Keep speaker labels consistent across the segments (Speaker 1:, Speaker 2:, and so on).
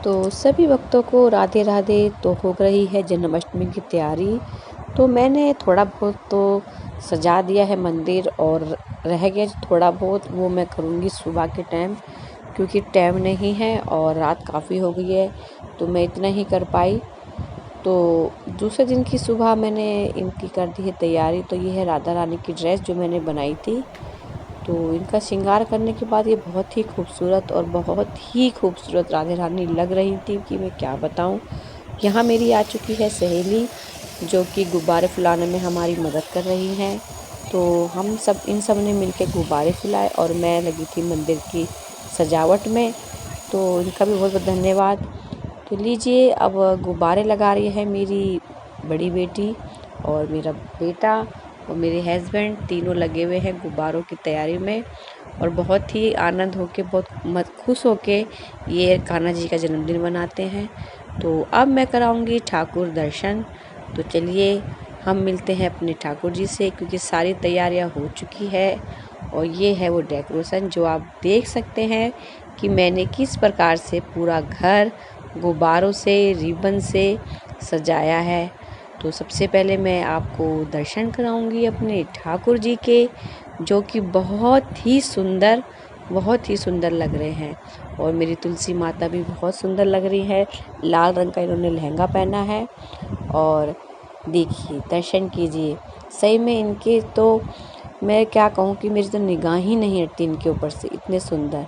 Speaker 1: तो सभी भक्तों को राधे राधे। तो हो रही है जन्माष्टमी की तैयारी। तो मैंने थोड़ा बहुत तो सजा दिया है मंदिर, और रह गया थोड़ा बहुत वो मैं करूँगी सुबह के टाइम, क्योंकि टाइम नहीं है और रात काफ़ी हो गई है, तो मैं इतना ही कर पाई। तो दूसरे दिन की सुबह मैंने इनकी कर दी है तैयारी। तो ये है राधा रानी की ड्रेस जो मैंने बनाई थी। तो इनका श्रृंगार करने के बाद ये बहुत ही खूबसूरत और बहुत ही खूबसूरत राधा रानी लग रही थी कि मैं क्या बताऊं। यहाँ मेरी आ चुकी है सहेली, जो कि गुब्बारे फुलाने में हमारी मदद कर रही हैं। तो हम सब इन सब ने मिलकर गुब्बारे फुलाए और मैं लगी थी मंदिर की सजावट में। तो इनका भी बहुत बहुत धन्यवाद। तो लीजिए, अब गुब्बारे लगा रही है मेरी बड़ी बेटी और मेरा बेटा और मेरे हस्बैंड, तीनों लगे हुए हैं गुब्बारों की तैयारी में। और बहुत ही आनंद होके, बहुत खुश होके ये कान्हा जी का जन्मदिन मनाते हैं। तो अब मैं कराऊंगी ठाकुर दर्शन। तो चलिए हम मिलते हैं अपने ठाकुर जी से, क्योंकि सारी तैयारियां हो चुकी है। और ये है वो डेकोरेशन जो आप देख सकते हैं कि मैंने किस प्रकार से पूरा घर गुब्बारों से, रिबन से सजाया है। तो सबसे पहले मैं आपको दर्शन कराऊंगी अपने ठाकुर जी के, जो कि बहुत ही सुंदर लग रहे हैं। और मेरी तुलसी माता भी बहुत सुंदर लग रही है। लाल रंग का इन्होंने लहंगा पहना है। और देखिए, दर्शन कीजिए। सही में इनके तो मैं क्या कहूँ कि मेरी तो निगाह ही नहीं हटती इनके ऊपर से, इतने सुंदर।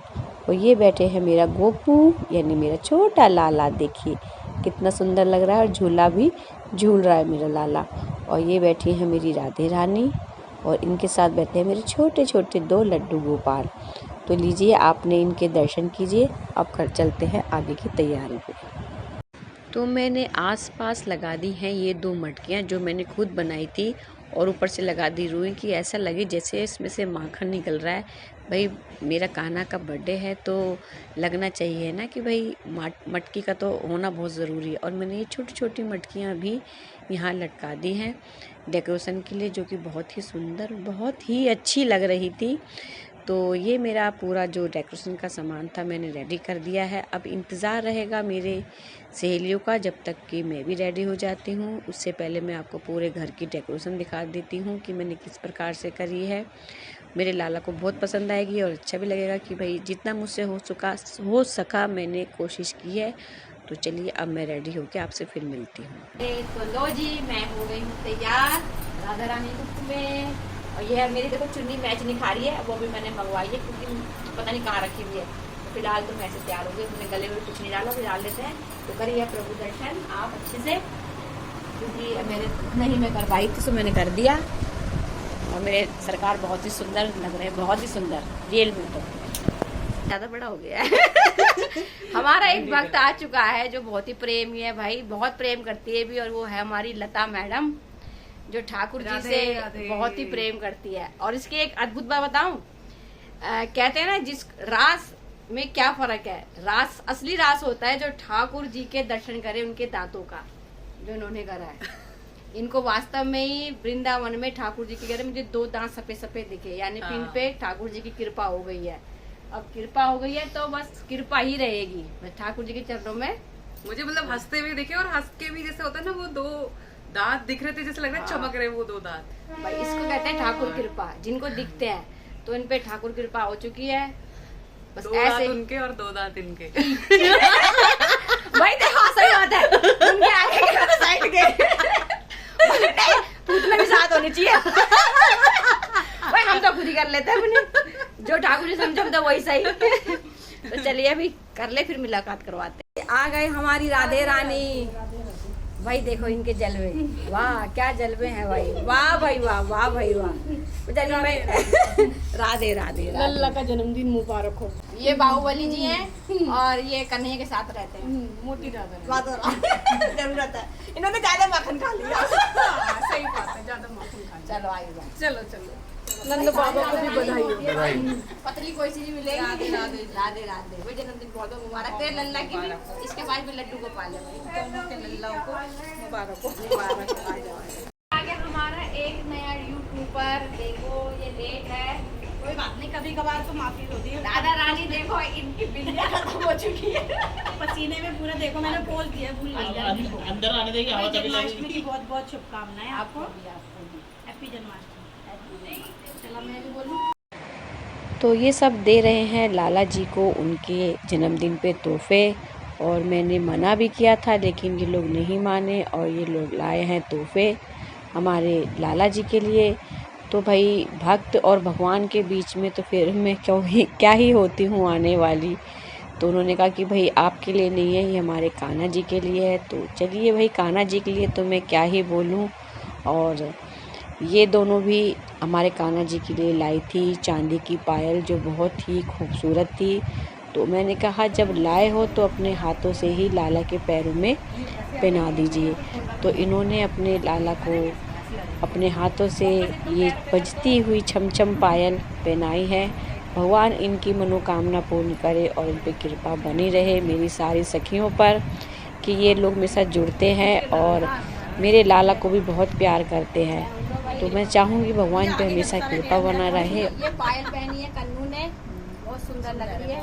Speaker 1: और ये बैठे हैं मेरा गोपू, यानी मेरा छोटा लाला। देखिए कितना सुंदर लग रहा है, और झूला भी झूल रहा है मेरा लाला। और ये बैठी है मेरी राधे रानी, और इनके साथ बैठे हैं मेरे छोटे छोटे 2 लड्डू गोपाल। तो लीजिए, आपने इनके दर्शन कीजिए। अब चलते हैं आगे की तैयारी पे। तो मैंने आसपास लगा दी हैं ये 2 मटकियाँ जो मैंने खुद बनाई थी, और ऊपर से लगा दी रुई कि ऐसा लगे जैसे इसमें से माखन निकल रहा है। भाई मेरा कान्हा का बर्थडे है, तो लगना चाहिए ना कि भाई मटकी का तो होना बहुत ज़रूरी है। और मैंने ये छोटी छोटी मटकियाँ भी यहाँ लटका दी हैं डेकोरेशन के लिए, जो कि बहुत ही सुंदर, बहुत ही अच्छी लग रही थी। तो ये मेरा पूरा जो डेकोरेशन का सामान था मैंने रेडी कर दिया है। अब इंतज़ार रहेगा मेरे सहेलियों का, जब तक कि मैं भी रेडी हो जाती हूँ। उससे पहले मैं आपको पूरे घर की डेकोरेशन दिखा देती हूँ कि मैंने किस प्रकार से करी है। मेरे लाला को बहुत पसंद आएगी और अच्छा भी लगेगा कि भाई जितना मुझसे हो सका मैंने कोशिश की है। तो चलिए, अब मैं रेडी होकर आपसे फिर मिलती हूँ।
Speaker 2: तो लो जी, मैं हो गई हूँ तैयार राधा रानी लुक में। और ये है मेरी, देखो चुन्नी मैच नहीं खा रही है, वो भी मैंने मंगवाई है क्योंकि पता नहीं कहाँ रखी हुई है। तो फिलहाल तो मैं ऐसे तैयार हो गई, मैंने गले में कुछ नहीं डाला, फिर डाल देते हैं। तो करिए प्रभु दर्शन आप अच्छे से, क्योंकि मेरे नहीं मैं करवाई थी तो मैंने कर दिया। और मेरे सरकार बहुत ही सुंदर लग रहे हैं, बहुत ही सुंदर, रियल में तो ज़्यादा बड़ा हो गया है। हमारा एक वक्त आ चुका है जो बहुत ही प्रेमी है भाई, बहुत प्रेम करती है भी, और वो है हमारी लता मैडम, जो ठाकुर जी से बहुत ही प्रेम करती है। और इसकी एक अद्भुत बात बताऊं, कहते हैं ना जिस रास में क्या फर्क है, रास असली रास होता है जो ठाकुर जी के दर्शन करे, उनके दांतों का जो इन्होंने करा है। इनको वास्तव में ही वृंदावन में ठाकुर जी के घर मुझे 2 दांत सफेद सफेद दिखे, यानी पिंड पे ठाकुर जी की कृपा हो गई है। अब कृपा हो गई है तो बस कृपा ही रहेगी बस ठाकुर जी के चरणों में।
Speaker 3: मुझे मतलब हंसते हुए दिखे, और हंस के भी जैसे होता है ना, वो 2 दांत दिख रहे थे, जैसे लग रहा है चमक रहे वो 2 दांत।
Speaker 2: भाई इसको कहते हैं ठाकुर कृपा, जिनको दिखते हैं तो इन पे ठाकुर कृपा हो चुकी है। बस
Speaker 3: 2
Speaker 2: ऐसे
Speaker 3: दांत उनके और 2 दांत इनके।
Speaker 2: भाई देखो सही बात है, उनके आगे के तो साइड के पूछना भी साथ होनी चाहिए। भाई हम तो खुद ही कर लेते हैं अपनी, जो ठाकुर जी समझो तो वही सही। तो चलिए अभी कर ले, फिर मुलाकात करवाते हैं। आ गए हमारी राधे रानी। भाई देखो इनके जलवे, वाह क्या जलवे हैं भाई, वाह भाई वाह, वाह भाई वाह। चलिए मैं राधे राधे
Speaker 4: लल्ला का जन्मदिन मुबारक हो।
Speaker 2: ये बाहुबली जी हैं और ये कन्हैया के साथ रहते हैं।
Speaker 4: मोटी राधा
Speaker 2: जरूरत है, इन्होंने ज्यादा मक्खन खा लिया।
Speaker 4: सही बात है, ज्यादा माखन खाना।
Speaker 2: चलो आइए,
Speaker 4: चलो चलो, नंद बाबा को भी बधाई हो।
Speaker 2: पतली कोई चीज मिलेगी। राधे राधे राधे राधे, वो जन्मदिन बहुत बहुत मुबारक। तेरे लल्ला की भी, इसके बाद भी लड्डू को पाले भाई, दोनों के लल्लाओं को मुबारक हो। मुबारक। आगे हमारा एक नया यूट्यूबर, देखो ये लेट है,
Speaker 4: कोई बात नहीं, कभी कभार तो माफी होती है।
Speaker 2: राधा रानी देखो इनकी बिल्लियाँ खत्म हो चुकी है,
Speaker 4: पसीने में पूरा
Speaker 5: देखो मैंने बोल दिया, भूल गई।
Speaker 6: अंदर आने देगी, हवा तभी
Speaker 5: जन्माष्टमी
Speaker 6: लगेगी।
Speaker 5: की बहुत बहुत शुभकामनाएं आपको।
Speaker 2: आपको भी।
Speaker 5: हैप्पी जन्माष्टमी।
Speaker 2: चलो मैं भी बोलूँ।
Speaker 1: तो ये सब दे रहे हैं लाला जी को उनके जन्मदिन पे तोहफे, और मैंने मना भी किया था लेकिन ये लोग नहीं माने और ये लोग लाए हैं तोहफे हमारे लाला जी के लिए। तो भाई भक्त और भगवान के बीच में तो फिर मैं क्या ही होती हूँ आने वाली। तो उन्होंने कहा कि भाई आपके लिए नहीं है, ये हमारे कान्हा जी के लिए है। तो चलिए भाई, कान्हा जी के लिए तो मैं क्या ही बोलूँ। और ये दोनों भी हमारे कान्हा जी के लिए लाई थी चांदी की पायल, जो बहुत ही खूबसूरत थी। तो मैंने कहा जब लाए हो तो अपने हाथों से ही लाला के पैरों में पहना दीजिए। तो इन्होंने अपने लाला को अपने हाथों से ये बजती हुई छमछम पायल पहनाई है। भगवान इनकी मनोकामना पूर्ण करे और इन पर कृपा बनी रहे मेरी सारी सखियों पर, कि ये लोग मेरे साथ जुड़ते हैं और मेरे लाला को भी बहुत प्यार करते हैं। तो मैं चाहूँगी भगवान पे हमेशा कृपा बना रहे।
Speaker 2: ये पायल पहनी है कन्नू ने, बहुत सुंदर लग रही है।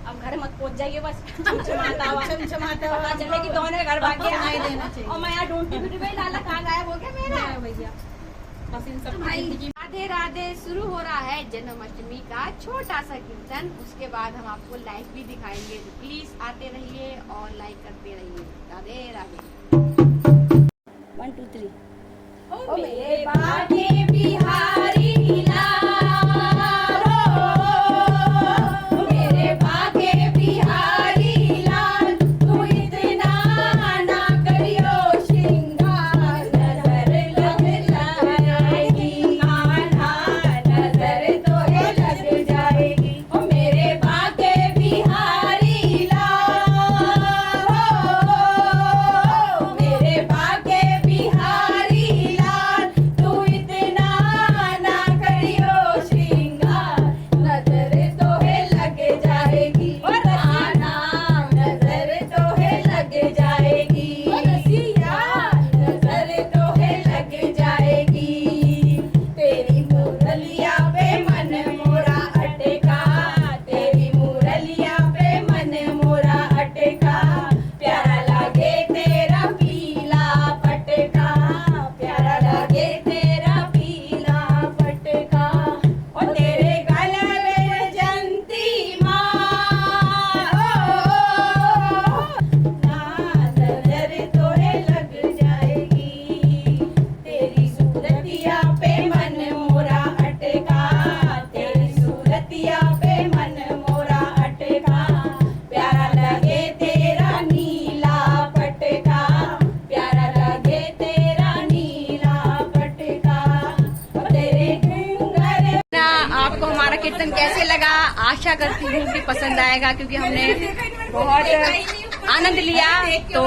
Speaker 2: अब घर मत पहुंच जाइए, बस चमचमाता हुआ पता चले कि दोनों घर भाग के आए देना चाहिए। और मैं यहाँ ढूंढती फिर भाई लाला कहाँ गायब हो गया मेरा भैया। राधे राधे। शुरू हो रहा है जन्माष्टमी का छोटा सा कीर्तन, उसके बाद हम आपको लाइव भी दिखाएंगे। तो प्लीज आते रहिए और लाइक करते रहिए। राधे राधे। 1 2 3। ओ मेरे बागे बिहारी कीर्तन कैसे लगा, आशा करती हूँ कि पसंद आएगा, क्योंकि हमने बहुत आनंद लिया। तो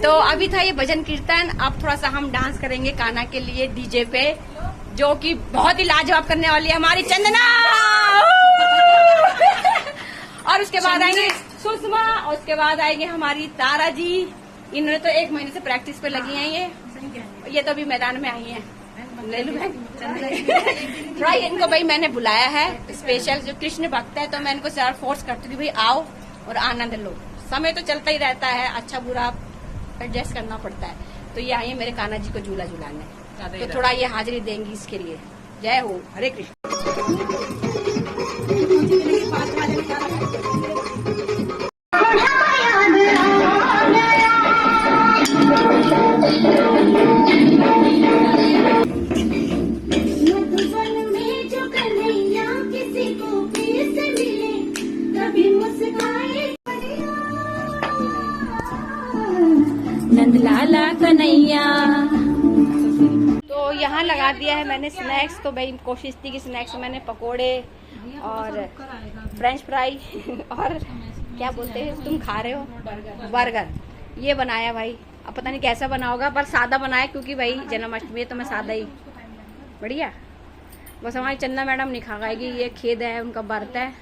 Speaker 2: तो अभी था ये भजन कीर्तन। अब थोड़ा सा हम डांस करेंगे कान्हा के लिए डीजे पे, जो कि बहुत ही लाजवाब करने वाली है हमारी चंदना। और उसके बाद आएंगे सुषमा, और उसके बाद आएंगे हमारी तारा जी। इन्होंने तो 1 महीने से प्रैक्टिस पे लगी हैं। ये तो अभी मैदान में आई हैं। ले लूं भाई इनको भाई मैंने बुलाया है स्पेशल, जो कृष्ण भक्त है, तो मैं इनको ज्यादा फोर्स करती थी भाई आओ और आनंद लो। समय तो चलता ही रहता है, अच्छा बुरा एडजस्ट करना पड़ता है। तो ये आई है मेरे कान्हा जी को झूला झूलाने, तो थोड़ा ये हाजिरी देंगी इसके लिए। जय हो, हरे कृष्ण।
Speaker 5: नंदलाला कन्हैया।
Speaker 2: तो यहाँ लगा दिया है मैंने स्नैक्स। तो भाई कोशिश थी कि स्नैक्स में मैंने पकोड़े और फ्रेंच फ्राई और क्या बोलते हैं तुम खा रहे हो, बर्गर, ये बनाया भाई। अब पता नहीं कैसा बना होगा, पर सादा बनाया, क्योंकि भाई जन्माष्टमी है तो मैं सादा ही बढ़िया। बस हमारी चंदा मैडम नहीं खा पाएगी, ये खेद है, उनका व्रत है,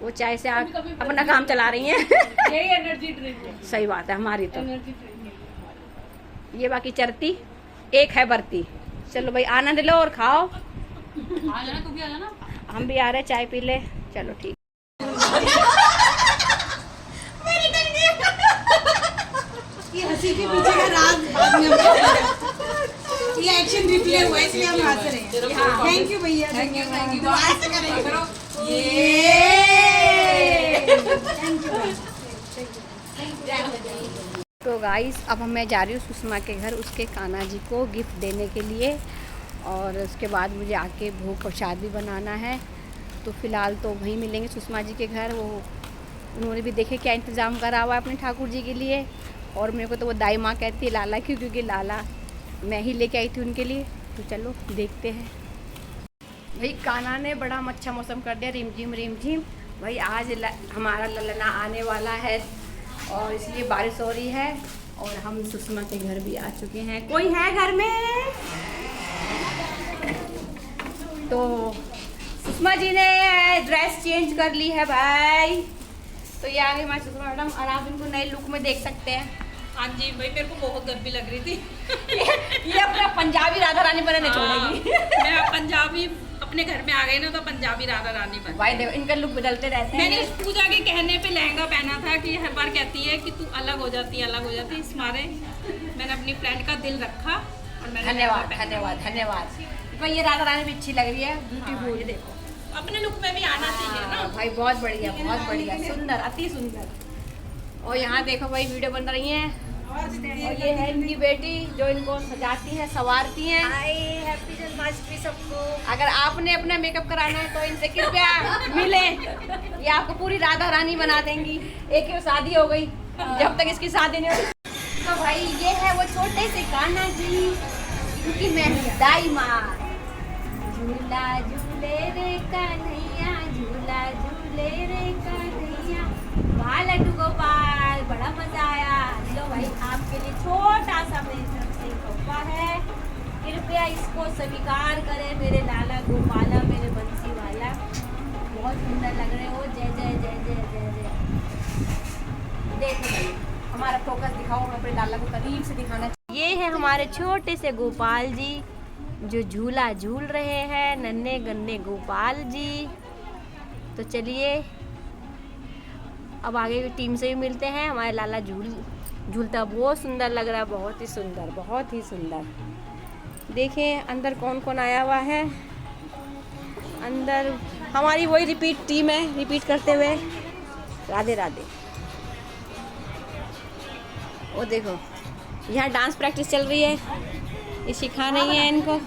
Speaker 2: वो चाय से अपना काम चला रही हैं।
Speaker 3: यही एनर्जी ड्रिंक है।
Speaker 2: सही बात है हमारी तो। ये बाकी चरती एक है बरती। चलो भाई आनंद लो और खाओ।
Speaker 3: आ जाना, तू भी आ जाना।
Speaker 2: हम भी आ रहे, चाय पी ले। चलो ठीक।
Speaker 4: ये हंसी के पीछे का राज बाद में हम बताएंगे। ये एक्शन रिप्ले हुआ है इसलिए हम हंस रहे हैं। थैंक यू भैया, थैंक यू। तो ऐसे करेंगे, करो ये।
Speaker 2: तो गाइस अब मैं जा रही हूँ सुषमा के घर उसके कान्हा जी को गिफ्ट देने के लिए, और उसके बाद मुझे आके भोग प्रसाद भी बनाना है। तो फ़िलहाल तो वहीं मिलेंगे सुषमा जी के घर। वो उन्होंने भी देखे क्या इंतज़ाम करा हुआ है अपने ठाकुर जी के लिए, और मेरे को तो वो दाई माँ कहती है लाला क्यों, क्योंकि लाला मैं ही लेके आई थी उनके लिए। तो चलो देखते हैं। भाई कान्हा ने बड़ा अच्छा मौसम कर दिया, रिमझिम रिमझिम। भाई आज हमारा ललना आने वाला है और इसलिए बारिश हो रही है, और हम सुषमा के घर भी आ चुके हैं। कोई है घर में? तो सुषमा जी ने ड्रेस चेंज कर ली है भाई। तो ये आगे हमारी सुषमा मैडम, और आप इनको नए लुक में देख सकते हैं।
Speaker 5: हाँ जी भाई, मेरे को बहुत गर्मी लग रही थी।
Speaker 2: ये अपना पंजाबी राधा रानी बनने छोड़ेगी।
Speaker 5: मैं पंजाबी अपने घर में आ गई ना, तो पंजाबी राधा रानी बन।
Speaker 2: भाई देखो इनका लुक बदलते रहते हैं।
Speaker 5: मैंने पूजा के कहने पे लहंगा पहना था कि हर बार कहती है कि तू अलग हो जाती, अलग हो जाती। इस मारे मैंने अपनी फ्रेंड का दिल रखा और मैंने
Speaker 2: धन्यवाद धन्यवाद धन्यवाद। भाई ये राधा रानी भी अच्छी लग रही है, ब्यूटीफुल। ये देखो
Speaker 5: अपने लुक में भी आना चाहिए ना
Speaker 2: भाई, बहुत बढ़िया बहुत बढ़िया, सुंदर अति सुंदर। और यहाँ देखो भाई वीडियो बन रही है, और ये है इनकी बेटी जो इनको सजाती है संवारती है।
Speaker 4: हैप्पी जन्माष्टमी सबको।
Speaker 2: अगर आपने अपना मेकअप कराना है तो इनसे कृपया मिले, ये आपको पूरी राधा रानी बना देंगी। एक ही शादी हो गई, जब तक इसकी शादी नहीं होगी। तो भाई ये है वो छोटे से कान्हा जी, इनकी मैं दाई माँ। झूला झूले रे कन्हैया, झूला झूले रे कन्हैया, बालक गोपाल, बड़ा मजा आया। लो भाई आपके लिए छोटा सा मेरी तरफ से तोहफा है, कृपया इसको स्वीकार करें मेरे लाला गोपाला, मेरे बंसी वाला। बहुत सुंदर लग रहे हो। जय जय जय जय जय जय। देखो भाई हमारा फोकस दिखाओ, हम अपने लाला को करीब से दिखाना चाहिए। ये है हमारे छोटे से गोपाल जी जो झूला झूल रहे हैं, नन्हे गन्ने गोपाल जी। तो चलिए अब आगे की टीम से भी मिलते हैं। हमारे लाला झूलता बहुत सुंदर लग रहा है, बहुत ही सुंदर बहुत ही सुंदर। देखें अंदर कौन कौन आया हुआ है। अंदर हमारी वही रिपीट टीम है, रिपीट करते हुए राधे राधे। वो देखो यहाँ डांस प्रैक्टिस चल रही है, ये सिखा रही है इनको।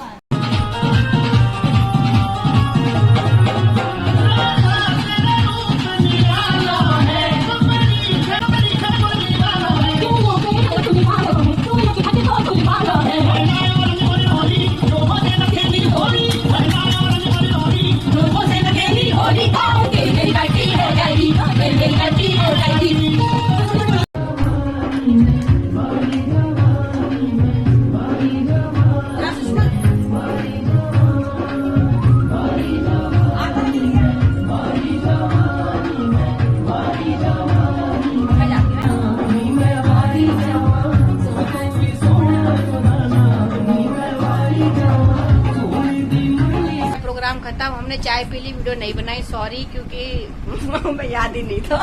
Speaker 2: खत्म, हमने चाय पी ली, वीडियो नहीं बनाई, सॉरी, क्योंकि हमें याद ही नहीं था।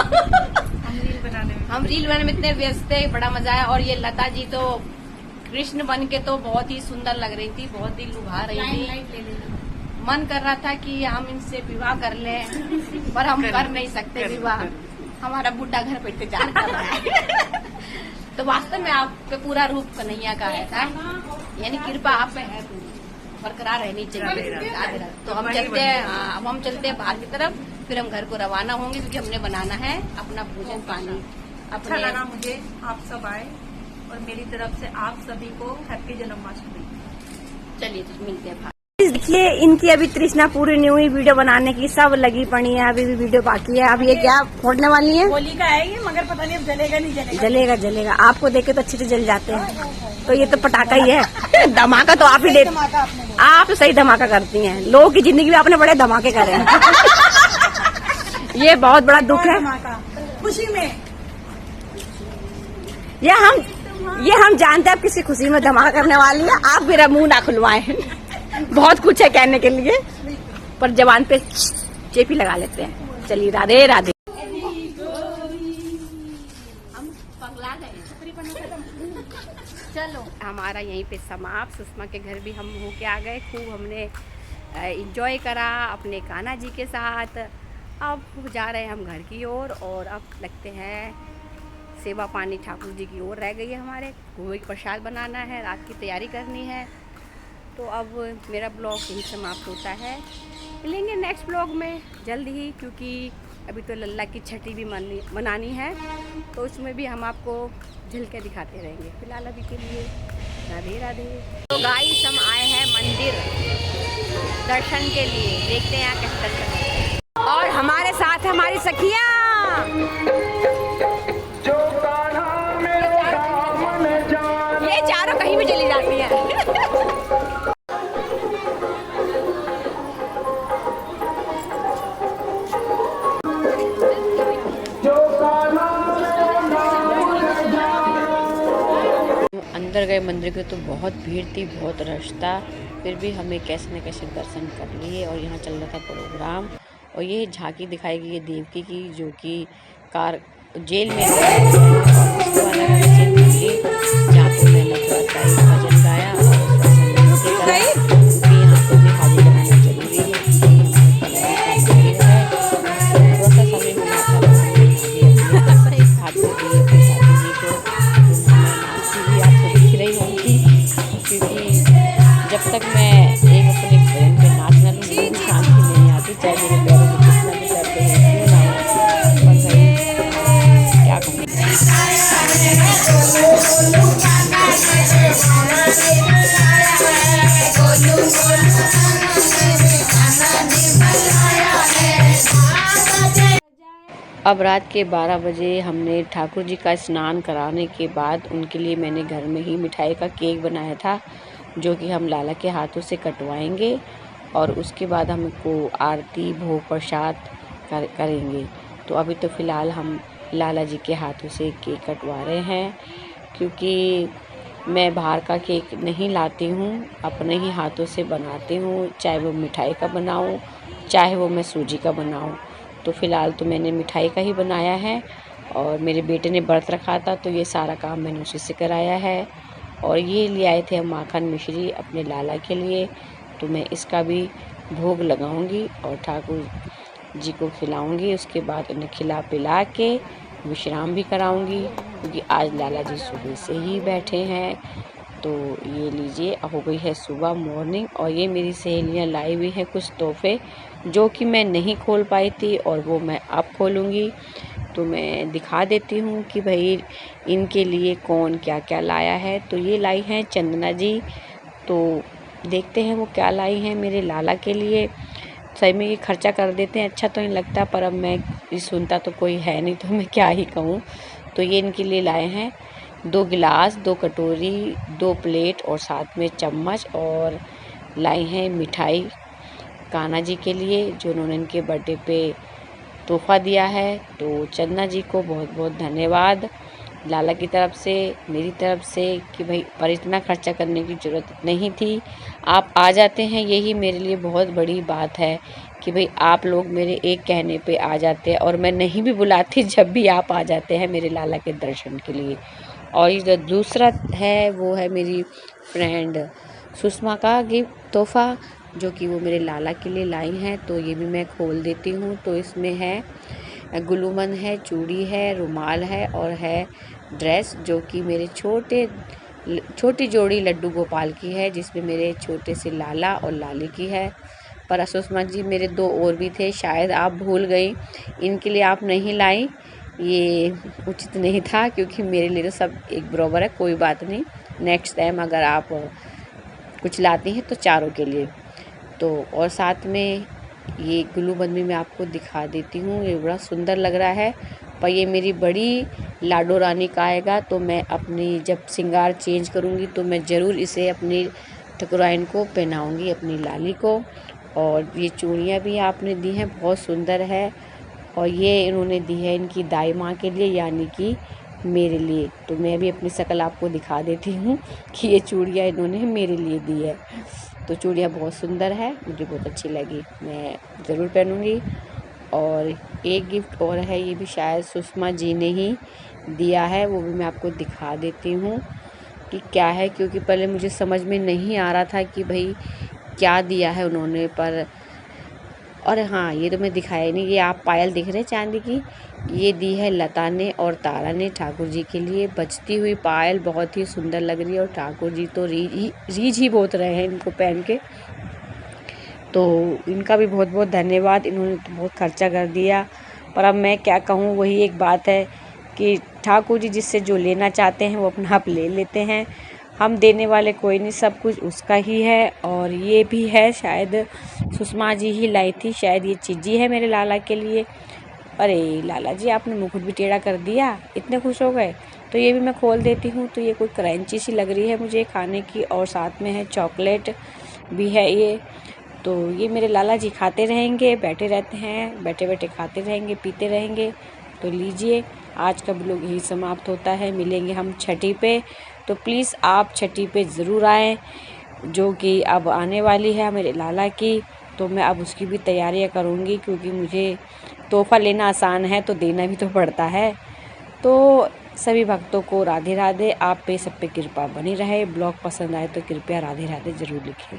Speaker 2: हम रील बनाने में इतने व्यस्त थे, बड़ा मजा आया। और ये लता जी तो कृष्ण बन के तो बहुत ही सुंदर लग रही थी, बहुत ही लुभा रही थी। मन कर रहा था कि हम इनसे विवाह कर लें, पर हम कर नहीं सकते विवाह, हमारा बुढ़ा घर पे इंतजार कर रहा है। तो वास्तव में आप पे पूरा रूप कन्हैया का है था, यानी कृपा आप पे है, बरकरार रहनी चाहिए। तो हम चलते हैं, अब हम चलते हैं बाहर की तरफ, फिर हम घर को रवाना होंगे, क्योंकि हमने बनाना है अपना भोजन पानी।
Speaker 6: अच्छा लगा मुझे आप सब आए, और मेरी तरफ से आप सभी को हैप्पी जन्माष्टमी।
Speaker 2: चलिए तो मिलते हैं। देखिए इनकी अभी तृष्णा पूरी नहीं हुई वीडियो बनाने की, सब लगी पड़ी है, अभी भी वीडियो बाकी है। अब ये क्या फोड़ने वाली है?
Speaker 6: होली का है ये, मगर पता नहीं अब जलेगा नहीं जलेगा।
Speaker 2: जलेगा जलेगा, आपको देखे तो अच्छे से जल जाते हैं। तो ये तो पटाखा ही है। धमाका तो आप ही देते, आप तो सही धमाका करती हैं। लोगों की जिंदगी में आपने बड़े धमाके करे हैं। ये बहुत बड़ा दुख है।
Speaker 6: खुशी में
Speaker 2: ये हम जानते हैं आप किसी खुशी में धमाका करने वाली है। आप मेरा मुंह ना खुलवाएं, बहुत कुछ है कहने के लिए, पर जबान पे चेपी लगा लेते हैं। चलिए राधे राधे।
Speaker 6: चलो
Speaker 2: हमारा यहीं पे समाप्त। सुषमा के घर भी हम होके आ गए, खूब हमने इंजॉय करा अपने कान्हा जी के साथ। अब जा रहे हैं हम घर की ओर और अब लगते हैं सेवा पानी ठाकुर जी की ओर रह गई है हमारे। गोभी प्रसाद बनाना है, रात की तैयारी करनी है। तो अब मेरा ब्लॉग यही समाप्त होता है। मिलेंगे नेक्स्ट ब्लॉग में जल्द ही, क्योंकि अभी तो लल्ला की छठी भी मनानी है, तो उसमें भी हम आपको झलके दिखाते रहेंगे। फिलहाल अभी के लिए राधे राधे। तो गाइस हम आए हैं मंदिर दर्शन के लिए, देखते हैं यहाँ कैसे दर्शन होते हैं। और हमारे साथ हमारी सखिया, ये चारों कहीं भी चली जाती है।
Speaker 1: अंदर गए मंदिर के तो बहुत भीड़ थी, बहुत रश था, फिर भी हमें कैसे न कैसे दर्शन कर लिए। और यहाँ चल रहा था प्रोग्राम और ये झांकी दिखाई गई है देवकी की, जो कि कार जेल में जहाँ पे मैंने थोड़ा सा भजन गाया और यहाँ पे भी हाजिर लगाना जरूरी है, थोड़ा सा समय मिला क्योंकि जब तक मैं एक अपने बहन पे नाच ना लूँ मुझे शांति नहीं आती, चाहे मेरे पैरों में कितना भी दर्द है क्यों ना हो, पर भाई क्या कहूँ। अब रात के 12 बजे हमने ठाकुर जी का स्नान कराने के बाद उनके लिए मैंने घर में ही मिठाई का केक बनाया था, जो कि हम लाला के हाथों से कटवाएंगे और उसके बाद हमको आरती भोग प्रसाद करेंगे। तो अभी तो फ़िलहाल हम लाला जी के हाथों से केक कटवा रहे हैं, क्योंकि मैं बाहर का केक नहीं लाती हूँ, अपने ही हाथों से बनाती हूँ, चाहे वो मिठाई का बनाऊँ चाहे वो मैं सूजी का बनाऊँ। तो फ़िलहाल तो मैंने मिठाई का ही बनाया है और मेरे बेटे ने व्रत रखा था तो ये सारा काम मैंने उसी से कराया है। और ये ले आए थे हम माखन मिश्री अपने लाला के लिए, तो मैं इसका भी भोग लगाऊंगी और ठाकुर जी को खिलाऊंगी। उसके बाद उन्हें खिला पिला के विश्राम भी कराऊंगी, क्योंकि आज लाला जी सुबह से ही बैठे हैं। तो ये लीजिए, हो गई है सुबह मॉर्निंग और ये मेरी सहेलियां लाई हुई हैं कुछ तोहफे, जो कि मैं नहीं खोल पाई थी और वो मैं अब खोलूँगी। तो मैं दिखा देती हूँ कि भाई इनके लिए कौन क्या क्या लाया है। तो ये लाई हैं चंदना जी, तो देखते हैं वो क्या लाई हैं मेरे लाला के लिए। सही में ये खर्चा कर देते हैं, अच्छा तो नहीं लगता, पर अब मैं सुनता तो कोई है नहीं तो मैं क्या ही कहूँ। तो ये इनके लिए लाए हैं 2 गिलास, 2 कटोरी, 2 प्लेट और साथ में चम्मच, और लाई हैं मिठाई कान्हा जी के लिए, जो उन्होंने इनके बर्थडे पे तोहफ़ा दिया है। तो चंदना जी को बहुत बहुत धन्यवाद लाला की तरफ से, मेरी तरफ से, कि भाई पर इतना खर्चा करने की ज़रूरत नहीं थी, आप आ जाते हैं, यही मेरे लिए बहुत बड़ी बात है कि भाई आप लोग मेरे एक कहने पे आ जाते हैं और मैं नहीं भी बुलाती, जब भी आप आ जाते हैं मेरे लाला के दर्शन के लिए। और ये जो दूसरा है वो है मेरी फ्रेंड सुषमा का गिफ्ट तोहफ़ा, जो कि वो मेरे लाला के लिए लाई हैं। तो ये भी मैं खोल देती हूँ। तो इसमें है गुलूमन है, चूड़ी है, रुमाल है और है ड्रेस, जो कि मेरे छोटी जोड़ी लड्डू गोपाल की है, जिसमें मेरे छोटे से लाला और लाली की है। पर सुषमा जी मेरे 2 और भी थे, शायद आप भूल गई, इनके लिए आप नहीं लाई, ये उचित नहीं था, क्योंकि मेरे लिए तो सब एक बराबर है। कोई बात नहीं, नेक्स्ट टाइम अगर आप कुछ लाती हैं तो चारों के लिए। तो और साथ में ये ग्लू बन भी मैं आपको दिखा देती हूँ, ये बड़ा सुंदर लग रहा है। पर ये मेरी बड़ी लाडो रानी का आएगा, तो मैं अपनी जब श्रृंगार चेंज करूँगी तो मैं ज़रूर इसे अपनी ठकुराइन को पहनाऊँगी, अपनी लाली को। और ये चूड़ियाँ भी आपने दी हैं, बहुत सुंदर है, और ये इन्होंने दी है इनकी दाई माँ के लिए, यानी कि मेरे लिए। तो मैं भी अपनी शक्ल आपको दिखा देती हूँ कि ये चूड़ियाँ इन्होंने मेरे लिए दी है। तो चूड़ियाँ बहुत सुंदर है, मुझे बहुत अच्छी लगी, मैं ज़रूर पहनूँगी। और एक गिफ्ट और है, ये भी शायद सुषमा जी ने ही दिया है, वो भी मैं आपको दिखा देती हूँ। कि क्या है, क्योंकि पहले मुझे समझ में नहीं आ रहा था कि भाई क्या दिया है उन्होंने। पर और हाँ, ये तो मैं दिखाया ही नहीं, ये आप पायल दिख रहे हैं चांदी की, ये दी है लता ने और तारा ने ठाकुर जी के लिए। बजती हुई पायल बहुत ही सुंदर लग रही है और ठाकुर जी तो रीझ ही बहुत रहे हैं इनको पहन के। तो इनका भी बहुत बहुत धन्यवाद, इन्होंने तो बहुत खर्चा कर दिया। पर अब मैं क्या कहूँ, वही एक बात है कि ठाकुर जी जिससे जो लेना चाहते हैं वो अपना आप ले लेते हैं। हम देने वाले कोई नहीं, सब कुछ उसका ही है। और ये भी है शायद सुषमा जी ही लाई थी, शायद ये चीज़ी है मेरे लाला के लिए। अरे लाला जी, आपने मुकुट भी टेढ़ा कर दिया, इतने खुश हो गए। तो ये भी मैं खोल देती हूँ। तो ये कोई क्रंची सी लग रही है मुझे खाने की, और साथ में है चॉकलेट भी है ये। तो ये मेरे लाला जी खाते रहेंगे, बैठे रहते हैं, बैठे बैठे खाते रहेंगे, पीते रहेंगे। तो लीजिए, आज का ब्लॉग यही समाप्त होता है। मिलेंगे हम छठी पे, तो प्लीज़ आप छठी पे ज़रूर आएँ, जो कि अब आने वाली है मेरे लाला की। तो मैं अब उसकी भी तैयारियां करूँगी, क्योंकि मुझे तोहफ़ा लेना आसान है तो देना भी तो पड़ता है। तो सभी भक्तों को राधे राधे। आप पे सब पे कृपा बनी रहे। ब्लॉग पसंद आए तो कृपया राधे राधे ज़रूर लिखें।